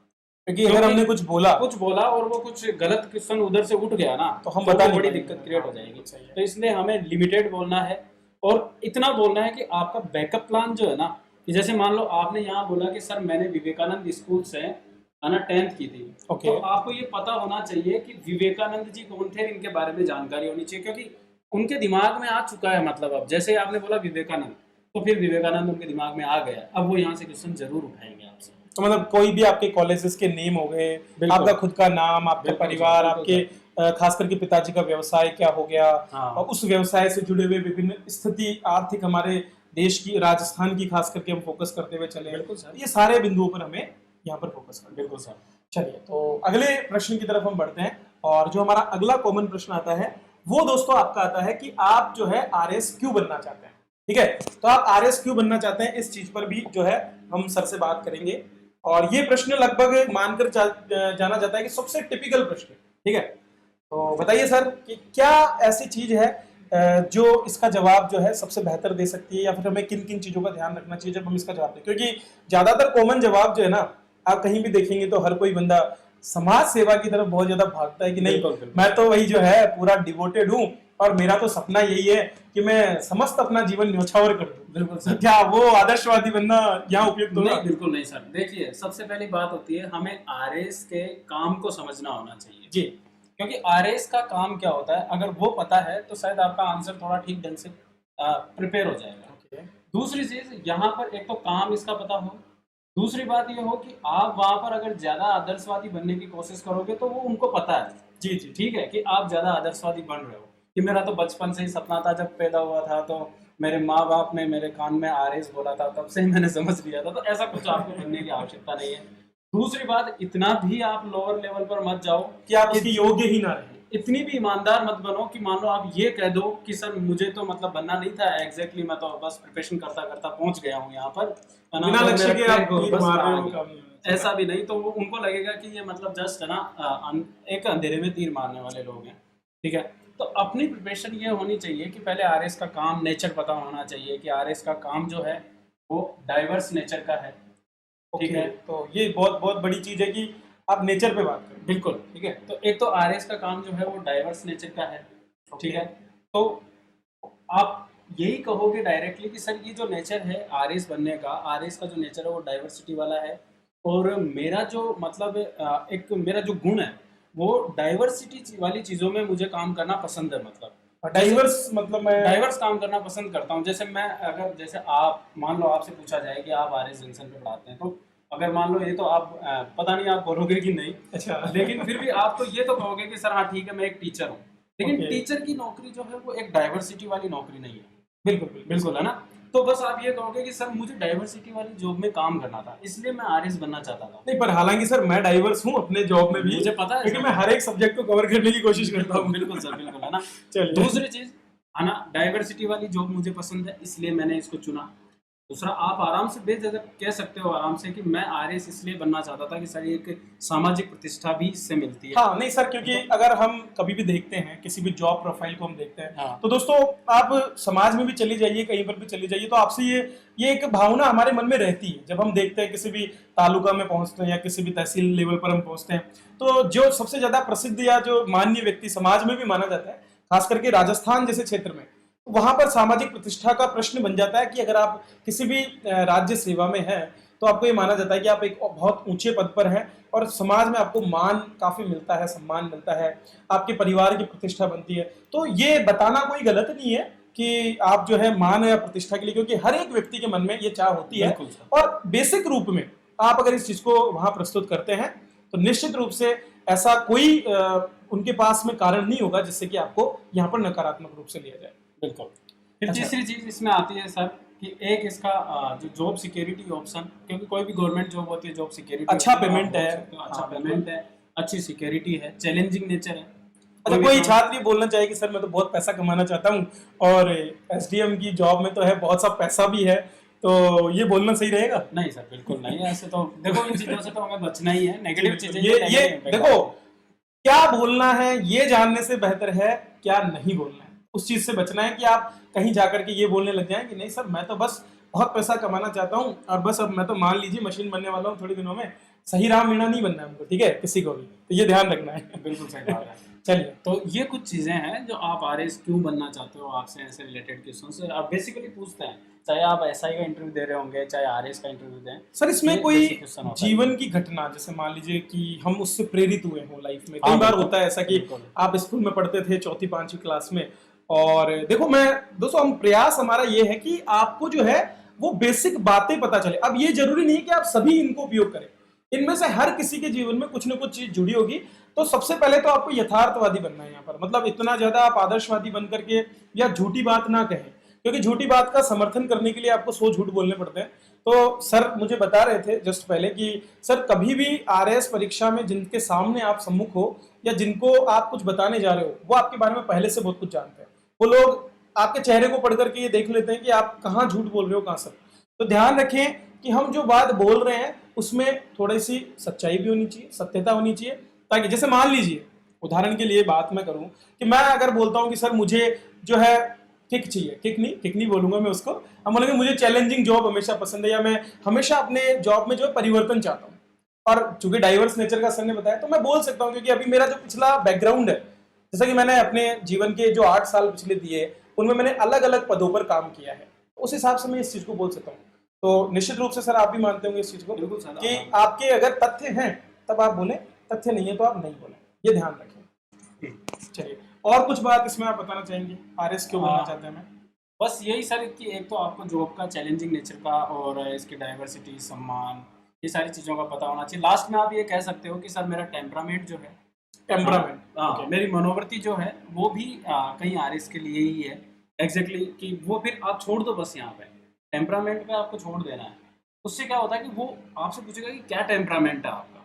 क्योंकि अगर हमने कुछ बोला और वो कुछ गलत क्वेश्चन उधर से उठ गया ना, तो हम बता नहीं बड़ी पाएंगे। दिक्कत क्रिएट हो जाएगी। सही है। तो इसलिए हमें लिमिटेड बोलना है, और इतना बोलना है कि आपका बैकअप प्लान जो है ना, कि जैसे मान लो आपने यहाँ बोला कि सर मैंने विवेकानंद स्कूल से है ना, 10th की थी। ओके। तो आपको ये पता होना चाहिए कि विवेकानंद जी कौन थे, इनके बारे में जानकारी होनी चाहिए, क्योंकि उनके दिमाग में आ चुका है। मतलब अब जैसे ही आपने बोला विवेकानंद, तो फिर विवेकानंद उनके दिमाग में आ गया, अब वो यहाँ से क्वेश्चन जरूर उठाएंगे आपसे। तो मतलब कोई भी आपके कॉलेजेस के नेम हो गए, बिल्कुल। आपका खुद का नाम, आपका बिल्कुल परिवार, सर, आपके बिल्कुल खास करके पिताजी का व्यवसाय क्या हो गया, हाँ। और उस व्यवसाय से जुड़े हुए विभिन्न स्थिति आर्थिक हमारे देश की, राजस्थान की खास करके हम फोकस करते हुए चले। बिल्कुल सर। ये सारे बिंदुओं पर हमें यहाँ पर फोकस करना है। बिल्कुल सर। चलिए, तो अगले प्रश्न की तरफ हम बढ़ते हैं, और जो हमारा अगला कॉमन प्रश्न आता है वो दोस्तों आपका आता है कि आप जो है आरएस क्यों बनना चाहते हैं। ठीक है, तो आप आरएस क्यों बनना चाहते हैं, इस चीज पर भी जो है हम सर से बात करेंगे। और ये प्रश्न लगभग मानकर जाना जाता है कि सबसे टिपिकल प्रश्न है। ठीक है, तो बताइए सर कि क्या ऐसी चीज है जो इसका जवाब जो है सबसे बेहतर दे सकती है, या फिर हमें किन किन चीजों का ध्यान रखना चाहिए जब हम इसका जवाब दें। क्योंकि ज्यादातर कॉमन जवाब जो है ना, आप कहीं भी देखेंगे तो हर कोई बंदा समाज सेवा की तरफ बहुत ज्यादा भागता है कि नहीं, बिल्कुल, बिल्कुल। मैं तो वही जो है पूरा डिवोटेड हूँ, और मेरा तो सपना यही है कि मैं समस्त अपना जीवन न्योछावर कर दूं। बिल्कुल तो सर। क्या वो आदर्शवादी बनना यहाँ उपयुक्त होगा? नहीं, बिल्कुल नहीं सर। देखिए, सबसे पहली बात होती है हमें आरएस के काम को समझना होना चाहिए जी। क्योंकि आरएस का काम क्या होता है, अगर वो पता है तो शायद आपका आंसर थोड़ा ठीक ढंग से प्रिपेयर हो जाएगा। ओके। दूसरी चीज, यहाँ पर एक तो काम इसका पता हो, दूसरी बात ये हो कि आप वहां पर अगर ज्यादा आदर्शवादी बनने की कोशिश करोगे तो वो उनको पता है। जी जी। ठीक है कि आप ज्यादा आदर्शवादी बन रहे हो। कि मेरा तो बचपन से ही सपना था, जब पैदा हुआ था तो मेरे माँ बाप ने मेरे कान में आरएस बोला था, तब से ही मैंने समझ लिया था। तो ऐसा कुछ आपको बनने की आवश्यकता नहीं है। दूसरी बात, इतना भी आप लोअर लेवल पर मत जाओ कि आप इसके योग्य ही ना रहे। इतनी भी ईमानदार मत बनो कि मान लो आप ये कह दो कि सर मुझे तो मतलब बनना नहीं था एग्जैक्टली, मैं तो बस प्रिपरेशन करता करता पहुंच गया हूँ यहाँ पर, है ना, बिना और लक्ष्य मेरा के आप ट्रैक हो, तीर बस मार मैं रहे आ हो, गया। काम नहीं होना चाहिए। ऐसा भी नहीं, तो वो उनको लगेगा कि ये मतलब जस्ट है ना एक अंधेरे में तीर मारने वाले लोग हैं। ठीक है, तो अपनी प्रिपरेशन ये होनी चाहिए कि पहले आरएस का काम, नेचर पता होना चाहिए कि आरएस का काम जो है वो डाइवर्स नेचर का है। ठीक है, तो ये बहुत बहुत बड़ी चीज है कि आप नेचर पे बात करें। बिल्कुल। ठीक है, तो एक तो आरएस का काम जो है वो डाइवर्स नेचर का है। ठीक है, तो आप यही कहोगे डायरेक्टली कि सर ये जो नेचर है आरएस बनने का, आरएस का जो नेचर है वो डाइवर्सिटी वाला है, और मेरा जो मतलब एक मेरा जो गुण है वो डाइवर्सिटी वाली चीज़ों में मुझे काम करना पसंद है। मतलब डाइवर्स मतलब मैं डाइवर्स काम करना पसंद करता हूँ। जैसे मैं अगर जैसे आप मान लो आपसे पूछा जाए कि आप आरएस जंक्शन पे पढ़ाते हैं, तो अगर मान लो ये तो आप पता नहीं आप बोलोगे कि नहीं, अच्छा लेकिन फिर भी आप तो ये तो कहोगे कि सर हाँ ठीक है मैं एक टीचर हूँ। लेकिन Okay. टीचर की नौकरी जो है वो एक डाइवर्सिटी वाली नौकरी नहीं है। बिल्कुल बिल्कुल बिल्कुल, है ना। तो बस आप ये कहोगे कि सर मुझे डाइवर्सिटी वाली जॉब में काम करना था, इसलिए मैं आरएस बनना चाहता था। नहीं, पर हालांकि सर मैं डाइवर्स हूँ अपने जॉब में भी, मुझे पता है क्योंकि सर। मैं हर एक सब्जेक्ट को कवर करने की कोशिश करता हूँ। बिल्कुल सर, बिल्कुल, है ना। चलिए। दूसरी चीज, है ना, डाइवर्सिटी वाली जॉब मुझे पसंद है, इसलिए मैंने इसको चुना। दूसरा, आप आराम से बेझिझक कह सकते हो आराम से कि मैं आरएस इसलिए बनना चाहता था कि सर एक सामाजिक प्रतिष्ठा भी इससे मिलती है। हाँ नहीं सर, क्योंकि अगर हम कभी भी देखते हैं किसी भी जॉब प्रोफाइल को हम देखते हैं, हाँ। तो दोस्तों आप समाज में भी चली जाइए, कहीं पर भी चली जाइए, तो आपसे ये एक भावना हमारे मन में रहती है। जब हम देखते हैं किसी भी तालुका में पहुंचते हैं या किसी भी तहसील लेवल पर हम पहुंचते हैं, तो जो सबसे ज्यादा प्रसिद्ध या जो माननीय व्यक्ति समाज में भी माना जाता है, खास करके राजस्थान जैसे क्षेत्र में, वहां पर सामाजिक प्रतिष्ठा का प्रश्न बन जाता है कि अगर आप किसी भी राज्य सेवा में हैं, तो आपको ये माना जाता है कि आप एक बहुत ऊंचे पद पर हैं, और समाज में आपको मान काफी मिलता है, सम्मान मिलता है, आपके परिवार की प्रतिष्ठा बनती है। तो ये बताना कोई गलत नहीं है कि आप जो है मान या प्रतिष्ठा के लिए, क्योंकि हर एक व्यक्ति के मन में ये चाह होती है, बिल्कुल सर। और बेसिक रूप में आप अगर इस चीज को वहां प्रस्तुत करते हैं तो निश्चित रूप से ऐसा कोई उनके पास में कारण नहीं होगा जिससे कि आपको यहाँ पर नकारात्मक रूप से लिया जाए। बिल्कुल। फिर अच्छा। तीसरी चीज इसमें आती है सर कि एक इसका जो जॉब सिक्योरिटी ऑप्शन, क्योंकि कोई भी गवर्नमेंट जॉब होती है, जॉब सिक्योरिटी, अच्छा पेमेंट है, अच्छा हाँ, पेमेंट है, अच्छी सिक्योरिटी है, चैलेंजिंग नेचर है। अच्छा, कोई छात्र ये बोलना चाहिए कि सर मैं तो बहुत पैसा कमाना चाहता हूँ, और एसडीएम की जॉब में तो है बहुत सा पैसा भी है, तो ये बोलना सही रहेगा? नहीं सर, बिल्कुल नहीं। ऐसे तो देखो इन चीजों से तो हमें बचना ही है, नेगेटिव चीजें ये negative impact देखो, आती क्या बोलना है ये जानने से बेहतर है क्या नहीं बोलना है। उस चीज से बचना है कि आप कहीं जाकर के ये बोलने लग जाएं कि नहीं सर मैं तो बस बहुत पैसा कमाना चाहता हूँ, और बस अब मैं तो मान लीजिए मशीन बनने वाला हूँ थोड़े दिनों में, सही राम मीणा नहीं बनना है हमको, ठीक है, किसी को भी, तो ये ध्यान रखना है। है। बिल्कुल सही बात है। चलिए। तो ये कुछ चीज़ें हैं जो आप आरएस क्यों बनना चाहते हो, आपसे ऐसे रिलेटेड क्वेश्चन से आप बेसिकली पूछते हैं, चाहे आप एसआई का इंटरव्यू दे रहे होंगे, चाहे आरएस का इंटरव्यू दें, सर इसमें ये कोई बेसिक क्वेश्चन होता है। जीवन की घटना, जैसे मान लीजिए कि हम उससे प्रेरित हुए हों लाइफ में, कई हाँ बार बिल्कुल, होता है ऐसा कि बिल्कुल। आप स्कूल में पढ़ते थे चौथी पांचवी क्लास में, और देखो मैं दोस्तों, हम प्रयास हमारा ये है कि आपको जो है वो बेसिक बातें पता चले। अब ये जरूरी नहीं है कि आप सभी इनको उपयोग करें, इनमें से हर किसी के जीवन में कुछ ना कुछ चीज जुड़ी होगी। तो सबसे पहले तो आपको यथार्थवादी बनना है यहाँ पर, मतलब इतना ज्यादा आप आदर्शवादी बन करके या झूठी बात ना कहें, क्योंकि झूठी बात का समर्थन करने के लिए आपको 100 झूठ बोलने पड़ते हैं। तो सर मुझे बता रहे थे जस्ट पहले कि सर कभी भी आरएएस परीक्षा में जिनके सामने आप सम्मुख हो या जिनको आप कुछ बताने जा रहे हो, वो आपके बारे में पहले से बहुत कुछ जानते हैं। वो लोग आपके चेहरे को पढ़ करके ये देख लेते हैं कि आप कहाँ झूठ बोल रहे हो, कहाँ सच। तो ध्यान रखें कि हम जो बात बोल रहे हैं उसमें थोड़ी सी सच्चाई भी होनी चाहिए, सत्यता होनी चाहिए, ताकि जैसे मान लीजिए उदाहरण के लिए बात मैं करूं कि मैं अगर बोलता हूं कि सर मुझे जो है किक चाहिए, किक नहीं बोलूंगा मैं उसको, हम बोलेंगे मुझे चैलेंजिंग जॉब हमेशा पसंद है, या मैं हमेशा अपने जॉब में जो है परिवर्तन चाहता हूँ। और चूंकि डाइवर्स नेचर का सर ने बताया तो मैं बोल सकता हूँ, क्योंकि अभी मेरा जो पिछला बैकग्राउंड है, जैसा कि मैंने अपने जीवन के जो 8 साल पिछले दिए उनमें मैंने अलग अलग पदों पर काम किया है, उस हिसाब से मैं इस चीज को बोल सकता हूँ। तो निश्चित रूप से सर आप भी मानते होंगे इस चीज को बिल्कुल सर, कि आपके अगर तथ्य हैं तब आप बोले, तथ्य नहीं है तो आप नहीं बोले, ये ध्यान रखें। चलिए, और कुछ बात इसमें आप बताना चाहेंगे, आरएस क्यों बनना चाहते हैं मैं? बस यही सर कि एक तो आपको जॉब का चैलेंजिंग नेचर का और इसकी डाइवर्सिटी, सम्मान, ये सारी चीज़ों का पता होना चाहिए। लास्ट में आप ये कह सकते हो कि सर मेरा टेम्परामेंट जो है, टेम्परामेंट। हाँ मेरी मनोवृत्ति जो है वो भी कहीं आरएस के लिए ही है एग्जैक्टली कि वो फिर आप छोड़ दो बस यहाँ पे टेम्परामेंट पे आपको छोड़ देना है। उससे क्या होता है कि वो आपसे पूछेगा कि क्या टेम्परामेंट है आपका,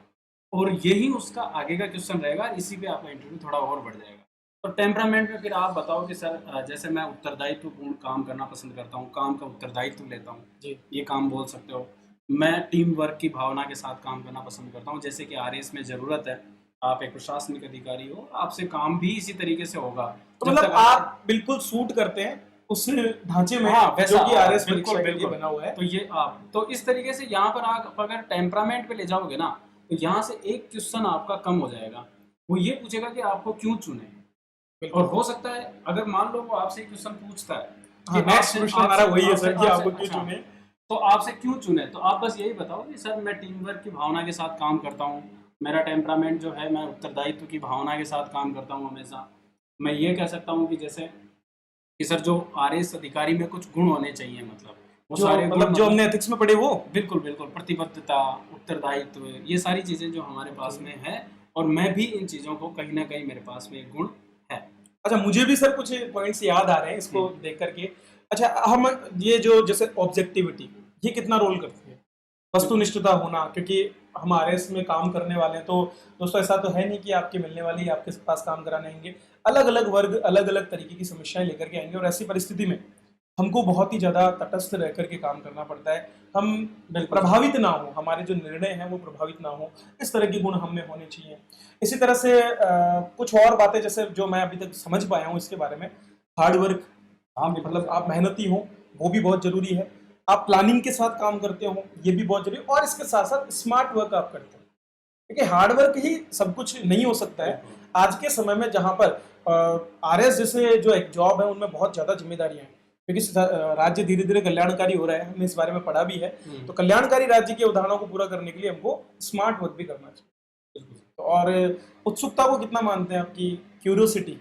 और यही उसका आगे का क्वेश्चन रहेगा, इसी पे आपका इंटरव्यू थोड़ा और बढ़ जाएगा। तो टेम्परामेंट में फिर आप बताओ कि सर जैसे मैं उत्तरदायित्वपूर्ण काम करना पसंद करता हूँ, काम का उत्तरदायित्व लेता हूँ, जी। ये काम बोल सकते हो। मैं टीम वर्क की भावना के साथ काम करना पसंद करता हूँ, जैसे कि आरएएस में ज़रूरत है, आप एक प्रशासनिक अधिकारी हो, आपसे काम भी इसी तरीके से होगा। तो जब मतलब तक आप बिल्कुल सूट करते हैं उस ढांचे में हाँ वैसा, जो कि आरएएस बिल्कुल परीक्षा के लिए बिल्कुल बना हुआ है। तो ये आप तो इस तरीके से यहाँ पर आप अगर टेम्परामेंट पे ले जाओगे ना, तो यहाँ से एक क्वेश्चन आपका कम हो जाएगा। वो ये पूछेगा कि आपको क्यों चुने, और हो सकता है अगर मान लो वो आपसे क्वेश्चन पूछता है हाँ, कि नेक्स्ट क्वेश्चन हमारा वही है सर कि आपको क्यों अच्छा, चुने। तो आपसे क्यों चुने, तो आप बस यही बताओ कि सर मैं टीम वर्क की भावना के साथ काम करता हूँ, मेरा टेम्परामेंट जो है, मैं उत्तरदायित्व की भावना के साथ काम करता हूँ हमेशा। मैं ये कह सकता हूँ कि जैसे कि सर जो आरएएस अधिकारी में कुछ गुण होने चाहिए, मतलब वो जो सारे गुण, मतलब जो हमने एथिक्स में पढ़े वो। बिल्कुल बिल्कुल, प्रतिबद्धता, उत्तरदायित्व, ये सारी चीज़ें जो हमारे पास में है, और मैं भी इन चीज़ों को कहीं ना कहीं मेरे पास में एक गुण है। अच्छा, मुझे भी सर कुछ पॉइंट्स याद आ रहे हैं इसको देख करके। अच्छा, हम ये जो जैसे ऑब्जेक्टिविटी, ये कितना रोल करती है, वस्तुनिष्ठता होना, क्योंकि हमारे इसमें काम करने वाले हैं, तो दोस्तों ऐसा तो है नहीं कि आपके मिलने वाले ही आपके पास काम कराने आएंगे। अलग अलग वर्ग अलग अलग तरीके की समस्याएं लेकर के आएंगे, और ऐसी परिस्थिति में हमको बहुत ही ज्यादा तटस्थ रह करके काम करना पड़ता है। हम प्रभावित ना हो, हमारे जो निर्णय हैं वो प्रभावित ना हो, इस तरह के गुण हम में होने चाहिए। इसी तरह से कुछ और बातें जैसे जो मैं अभी तक समझ पाया हूँ इसके बारे में, हार्ड वर्क, हाँ मतलब आप मेहनती हो, वो भी बहुत जरूरी है। आप प्लानिंग के साथ काम करते हो, ये भी बहुत जरूरी है, और इसके साथ साथ स्मार्ट वर्क आप करते हो, क्योंकि हार्ड वर्क ही सब कुछ नहीं हो सकता है आज के समय में, जहां पर आरएस जैसे जो एक जॉब है उनमें बहुत ज्यादा जिम्मेदारियां हैं, क्योंकि राज्य धीरे धीरे कल्याणकारी हो रहा है, हमने इस बारे में पढ़ा भी है। तो कल्याणकारी राज्य के उदाहरणों को पूरा करने के लिए हमको स्मार्ट वर्क भी करना चाहिए। और उत्सुकता को कितना मानते हैं, आपकी क्यूरियोसिटी?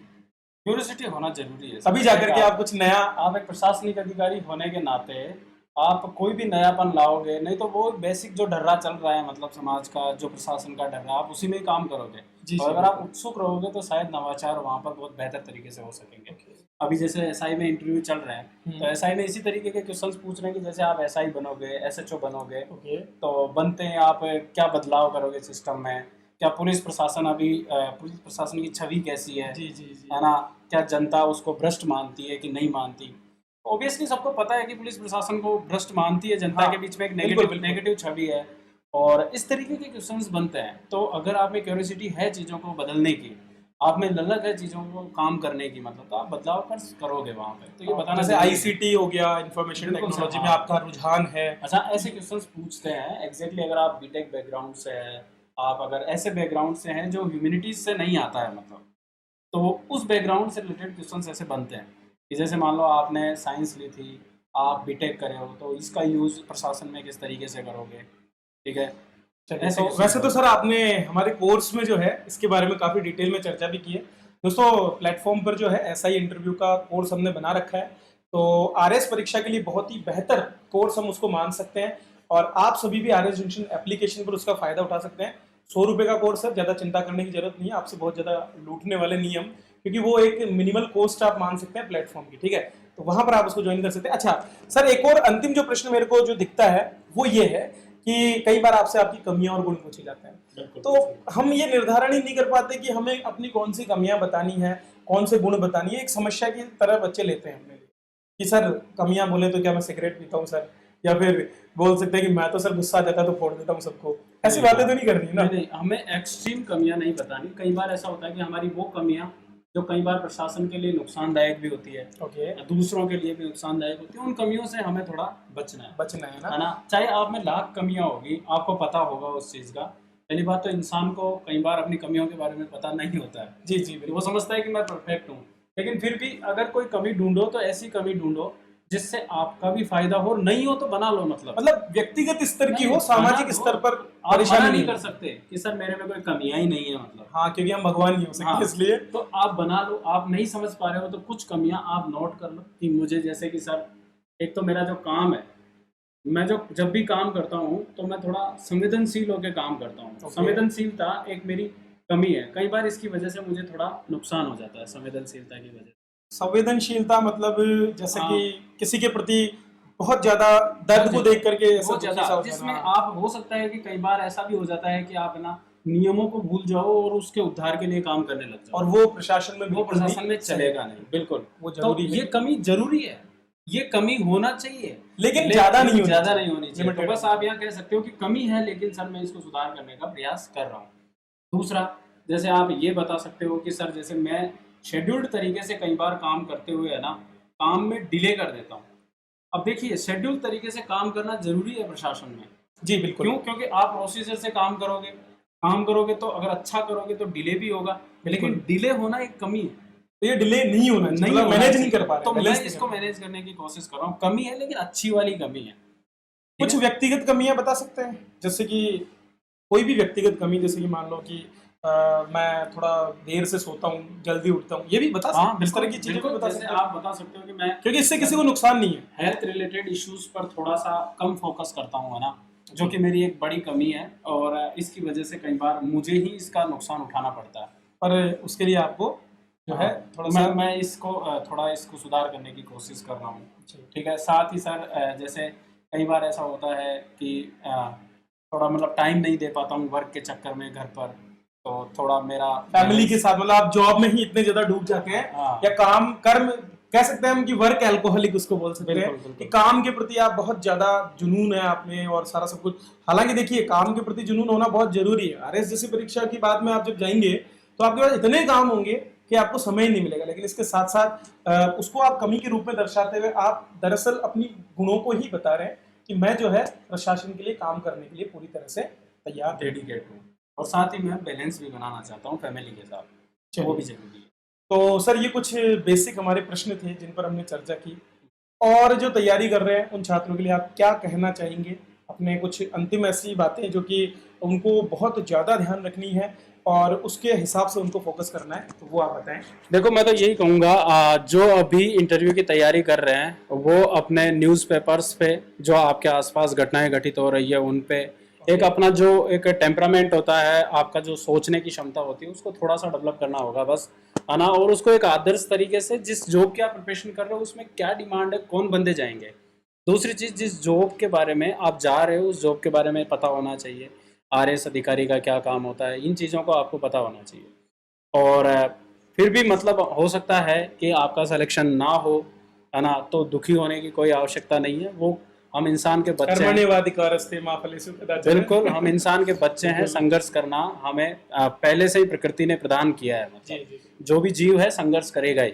क्यूरियोसिटी होना जरूरी है तभी जाकर के आप कुछ नया, आप एक प्रशासनिक अधिकारी होने के नाते आप कोई भी नयापन लाओगे, नहीं तो वो बेसिक जो ढर्रा चल रहा है, मतलब समाज का जो प्रशासन का ढर्रा, आप उसी में ही काम करोगे। जी और जी, अगर आप उत्सुक रहोगे तो शायद नवाचार वहाँ पर बहुत बेहतर तरीके से हो सकेंगे। अभी जैसे एसआई में इंटरव्यू चल रहे हैं, तो एसआई में इसी तरीके के क्वेश्चंस पूछ रहे हैं कि जैसे आप एसआई बनोगे, एसएचओ बनोगे, तो बनते हैं आप क्या बदलाव करोगे सिस्टम में, क्या पुलिस प्रशासन अभी पुलिस प्रशासन की छवि कैसी है, जी जी जी, है ना, क्या जनता उसको भ्रष्ट मानती है कि नहीं मानती। ऑब्वियसली सबको पता है कि पुलिस प्रशासन को भ्रष्ट मानती है, जनता हाँ, के बीच में एक बिल्कुल, बिल्कुल। नेगेटिव छवि है, और इस तरीके के क्वेश्चंस बनते हैं। तो अगर आप में क्यूरियोसिटी है चीज़ों को बदलने की, आप में ललक है चीज़ों को काम करने की, मतलब तो आप बदलाव करोगे वहाँ पे। तो ये बताना जैसे जरूरी है। आईसीटी हो गया, इंफॉर्मेशन बिल्कुल सर, टेक्नोलॉजी में हाँ। आपका रुझान है। अच्छा, ऐसे क्वेश्चंस पूछते हैं एग्जैक्टली, अगर आप बीटेक बैकग्राउंड से है, आप अगर ऐसे बैकग्राउंड से हैं जो ह्यूमैनिटीज से नहीं आता है, मतलब तो उस बैकग्राउंड से रिलेटेड क्वेश्चंस ऐसे बनते हैं कि जैसे मान लो आपने साइंस ली थी, आप बीटेक करे हो, तो इसका यूज़ प्रशासन में किस तरीके से करोगे, ठीक है। चलिए, ऐसे तो क्वेश्चंस वैसे तो बनते सर आपने हमारे कोर्स में जो है इसके बारे में काफ़ी डिटेल में चर्चा भी की है। दोस्तों, प्लेटफॉर्म पर जो है एसआई इंटरव्यू का कोर्स हमने बना रखा है, तो आरएस परीक्षा के लिए बहुत ही बेहतर कोर्स हम उसको मान सकते हैं, और आप सभी भी आरएस जंक्शन एप्लीकेशन पर उसका फायदा उठा सकते हैं। 100 रुपये का कोर्स है, ज़्यादा चिंता करने की जरूरत नहीं है, आपसे बहुत ज़्यादा लूटने वाले नहीं हम, क्योंकि वो एक मिनिमल कॉस्ट आप मान सकते हैं प्लेटफॉर्म की, ठीक है। तो वहां पर आप उसको ज्वाइन कर सकते हैं। अच्छा सर, एक और अंतिम जो प्रश्न मेरे को जो दिखता है वो ये है कि कई बार आपसे आपकी कमियां और गुण पूछे जाते हैं, बिल्कुल तो हम ये निर्धारण ही नहीं कर पाते कि हमें अपनी कौन सी कमियां बतानी है, कौन से गुण बतानी है। एक समस्या की तरह बच्चे लेते हैं अपने लिए कि सर कमियां बोले तो क्या मैं सिगरेट पीता हूँ सर, या फिर बोल सकते हैं कि मैं तो सर गुस्सा आ जाता तो फोड़ देता हूँ सबको। ऐसी बातें तो नहीं करनी है ना। नहीं, हमें एक्सट्रीम कमियां नहीं बतानी। कई बार ऐसा होता है कि हमारी वो कमियां जो कई बार प्रशासन के लिए नुकसानदायक भी होती है, ओके, दूसरों के लिए भी नुकसानदायक होती है, उन कमियों से हमें थोड़ा बचना बचना है ना। है ना। चाहे आप में लाख कमियां होगी, आपको पता होगा उस चीज़ का। पहली बात तो इंसान को कई बार अपनी कमियों के बारे में पता नहीं होता है, जी जी वो बिल्कुल। समझता है कि मैं परफेक्ट हूँ। लेकिन फिर भी अगर कोई कमी ढूंढो तो ऐसी कमी ढूंढो जिससे आपका भी फायदा हो, नहीं हो तो बना लो। मतलब व्यक्तिगत स्तर की नहीं, हो, बना सामाजिक लो। स्तर पर आप परेशानी मना नहीं नहीं कर हो। सकते कि सर मेरे में कोई कमियां ही नहीं है, मतलब। हाँ, क्योंकि हम भगवान नहीं हो सकते, हाँ, इसलिए। तो आप बना लो। आप नहीं समझ पा रहे हो तो कुछ कमियां आप नोट कर लो कि मुझे, जैसे कि सर एक तो मेरा जो काम है, मैं जो जब भी काम करता हूँ तो मैं थोड़ा संवेदनशील होकर काम करता हूँ। ओके। संवेदनशीलता एक मेरी कमी है। कई बार इसकी वजह से मुझे थोड़ा नुकसान हो जाता है, संवेदनशीलता की वजह से। संवेदनशीलता मतलब जैसे कि हाँ, किसी के प्रति बहुत ज्यादा बहुत दर्द को ज्यादा देख करके ऐसा बहुत दुखी ज्यादा सा हो जिसमें जाना। आप, हो सकता है कि कई बार ऐसा भी हो जाता है कि आप ना नियमों को भूल जाओ और उसके उद्धार के लिए काम करने लग जाओ, और वो प्रशासन में वो बिल्कुल भी प्रशासन में चलेगा नहीं। बिल्कुल, वो तो जरूरी ये है, कमी जरूरी है, ये कमी होना चाहिए, लेकिन ज्यादा नहीं होनी ज्यादा चाहिए, नहीं होनी चाहिए। तो लिमिटेड बस आप यहाँ कह सकते हो कि कमी है, लेकिन सर मैं इसको सुधार करने का प्रयास कर रहा हूँ। दूसरा, जैसे आप ये बता सकते हो कि सर जैसे मैं शेड्यूल्ड तरीके से कई बार काम करते हुए है ना, काम में डिले कर देता हूँ। अब देखिए, शेड्यूल तरीके से काम करना जरूरी है प्रशासन में। जी बिल्कुल। क्यों? क्योंकि आप प्रोसीजर से काम करोगे तो अगर अच्छा करोगे तो डिले भी होगा, लेकिन बिल्कुल। डिले होना एक कमी है। तो ये डिले नहीं होना चाहिए, नहीं मतलब होना मैनेज नहीं चाहिए। कर पा रहे, तो मैं बैलेंस नहीं कर इसको पा रहे। मैनेज करने की कोशिश कर रहा हूँ। कमी है, लेकिन अच्छी वाली कमी है, ठीक कुछ है। व्यक्तिगत कमियां बता सकते हैं, जैसे कि कोई भी व्यक्तिगत कमी, जैसे कि मान लो कि मैं थोड़ा देर से सोता हूँ, जल्दी उठता हूँ, ये भी बता हाँ, सकते, इस बिल्कुल तरह की चीजें भी बिल्कुल। बता जैसे सकते हैं, आप बता सकते हो कि मैं क्योंकि इससे किसी को नुकसान नहीं है। हेल्थ रिलेटेड इश्यूज पर थोड़ा सा कम फोकस करता हूँ, है ना, जो कि मेरी एक बड़ी कमी है, और इसकी वजह से कई बार मुझे ही इसका नुकसान उठाना पड़ता है। पर उसके लिए आपको जो है थोड़ा सा मैं इसको थोड़ा इसको सुधार करने की कोशिश कर रहा हूँ, जी। ठीक है। साथ ही सर जैसे कई बार ऐसा होता है कि थोड़ा मतलब टाइम नहीं दे पाता हूँ वर्क के चक्कर में घर पर, तो थोड़ा मेरा फैमिली के साथ, मतलब आप जॉब में ही इतने ज्यादा डूब जाते हैं, हाँ। या काम कर्म कह सकते हैं हम कि वर्क एल्कोहलिक उसको बोल सकते हैं, बिल्कुल, बिल्कुल। कि काम के प्रति आप बहुत ज्यादा जुनून है आप में और सारा सब कुछ। हालांकि देखिए, काम के प्रति जुनून होना बहुत जरूरी है। आरएस जैसी परीक्षा की बाद में आप जब जाएंगे तो आपके पास इतने काम होंगे कि आपको समय ही नहीं मिलेगा, लेकिन इसके साथ साथ उसको आप कमी के रूप में दर्शाते हुए आप दरअसल अपनी गुणों को ही बता रहे हैं कि मैं जो है प्रशासन के लिए काम करने के लिए पूरी तरह से तैयार हूं। डेडिकेट हूँ, और साथ ही मैं बैलेंस भी बनाना चाहता हूँ फैमिली के साथ, वो भी जरूरी है। तो सर, ये कुछ बेसिक हमारे प्रश्न थे जिन पर हमने चर्चा की, और जो तैयारी कर रहे हैं उन छात्रों के लिए आप क्या कहना चाहेंगे? अपने कुछ अंतिम ऐसी बातें जो कि उनको बहुत ज़्यादा ध्यान रखनी है और उसके हिसाब से उनको फोकस करना है, तो वो आप बताएं। देखो, मैं तो यही कहूँगा, जो अभी इंटरव्यू की तैयारी कर रहे हैं वो अपने न्यूज़पेपर्स पे जो आपके आसपास घटनाएं घटित हो रही है उन पे एक अपना जो एक टेम्परामेंट होता है, आपका जो सोचने की क्षमता होती है, उसको थोड़ा सा डेवलप करना होगा बस, है ना। और उसको एक आदर्श तरीके से, जिस जॉब की आप प्रिपरेशन कर रहे हो उसमें क्या डिमांड है, कौन बंदे जाएंगे। दूसरी चीज़, जिस जॉब के बारे में आप जा रहे हो उस जॉब के बारे में पता होना चाहिए। आरएस अधिकारी का क्या काम होता है, इन चीज़ों को आपको पता होना चाहिए। और फिर भी मतलब हो सकता है कि आपका सिलेक्शन ना हो, है ना, तो दुखी होने की कोई आवश्यकता नहीं है। वो हम इंसान के बच्चे हैं, कर्मण्येवाधिकारस्ते मा फलेषु कदाचन। बिल्कुल हम इंसान के बच्चे हैं। संघर्ष करना हमें पहले से ही प्रकृति ने प्रदान किया है, जी मतलब जी। जो भी जीव है संघर्ष करेगा ही,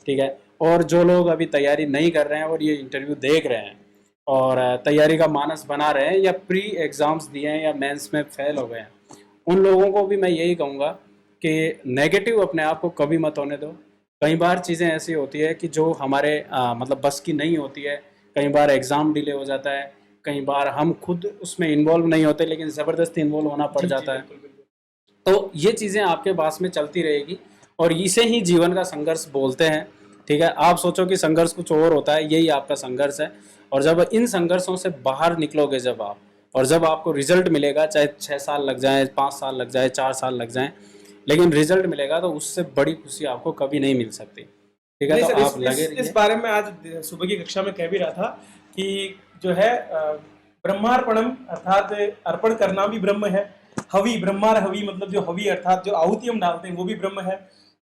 ठीक है। और जो लोग अभी तैयारी नहीं कर रहे हैं और ये इंटरव्यू देख रहे हैं और तैयारी का मानस बना रहे हैं, या प्री एग्जाम्स दिए हैं या मेंस में फेल हो गए हैं, उन लोगों को भी मैं यही कहूँगा कि नेगेटिव अपने आप को कभी मत होने दो। कई बार चीज़ें ऐसी होती है कि जो हमारे मतलब बस की नहीं होती है। कई बार एग्ज़ाम डिले हो जाता है, कई बार हम खुद उसमें इन्वॉल्व नहीं होते लेकिन ज़बरदस्ती इन्वॉल्व होना पड़ जी, जी, जाता है। बिल्कुल, बिल्कुल। तो ये चीज़ें आपके पास में चलती रहेगी और इसे ही जीवन का संघर्ष बोलते हैं। ठीक है, आप सोचो कि संघर्ष कुछ और होता है, यही आपका संघर्ष है। और जब इन संघर्षों से बाहर निकलोगे जब आप, और जब आपको रिजल्ट मिलेगा, चाहे 6 साल लग जाए, 5 साल लग जाए, 4 साल लग जाए, लेकिन रिजल्ट मिलेगा तो उससे बड़ी खुशी आपको कभी नहीं मिल सकती। ठीक है, नहीं तो सर, आप लगे इस रहिए। बारे में आज सुबह की कक्षा में कह भी रहा था कि जो है ब्रह्मार्पणम अर्थात अर्पण करना भी ब्रह्म है। हवि, ब्रह्मार हवि मतलब जो हवि अर्थात जो आहुति हम डालते हैं वो भी ब्रह्म है।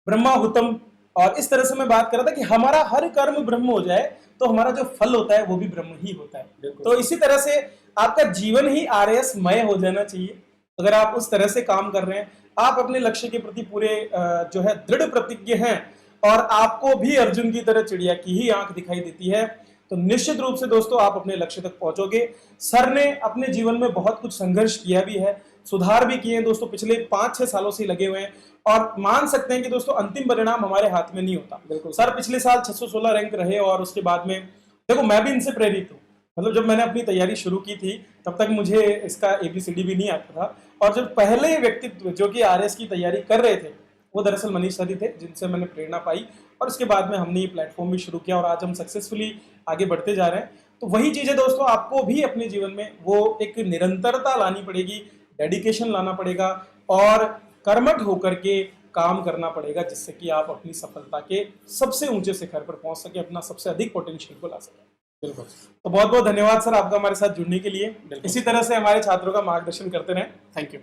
ब्रह्माहुतम, और इस तरह से मैं बात कर रहा था कि हमारा हर कर्म ब्रह्म हो जाए तो हमारा जो फल होता है वो भी ब्रह्म ही होता है। बिल्कुल। तो इसी तरह से आपका जीवन ही आरएस मय हो जाना चाहिए। अगर आप उस तरह से काम कर रहे हैं, आप अपने लक्ष्य के प्रति पूरे जो है दृढ़ प्रतिज्ञ हैं, और आपको भी अर्जुन की तरह चिड़िया की ही आंख दिखाई देती है, तो निश्चित रूप से दोस्तों आप अपने लक्ष्य तक पहुंचोगे। सर ने अपने जीवन में बहुत कुछ संघर्ष किया भी है, सुधार भी किए हैं दोस्तों, पिछले 5-6 सालों से लगे हुए हैं, और मान सकते हैं कि दोस्तों अंतिम परिणाम हमारे हाथ में नहीं होता। सर पिछले साल 616 रैंक रहे, और उसके बाद में देखो मैं भी इनसे प्रेरित हूँ। मतलब जब मैंने अपनी तैयारी शुरू की थी तब तक मुझे इसका ABCD भी नहीं आता था, और जब पहले व्यक्तित्व जो कि RS की तैयारी कर रहे थे वो दरअसल मनीष सर ही थे, जिनसे मैंने प्रेरणा पाई, और उसके बाद में हमने ये प्लेटफॉर्म भी शुरू किया और आज हम सक्सेसफुली आगे बढ़ते जा रहे हैं। तो वही चीजें दोस्तों आपको भी अपने जीवन में वो एक निरंतरता लानी पड़ेगी, डेडिकेशन लाना पड़ेगा, और कर्मठ होकर के काम करना पड़ेगा, जिससे कि आप अपनी सफलता के सबसे ऊंचे शिखर पर पहुंच सके, अपना सबसे अधिक पोटेंशियल को ला सके। बिल्कुल। तो बहुत बहुत धन्यवाद सर आपका हमारे साथ जुड़ने के लिए। बिल्कुल। इसी तरह से हमारे छात्रों का मार्गदर्शन करते रहें। Thank you.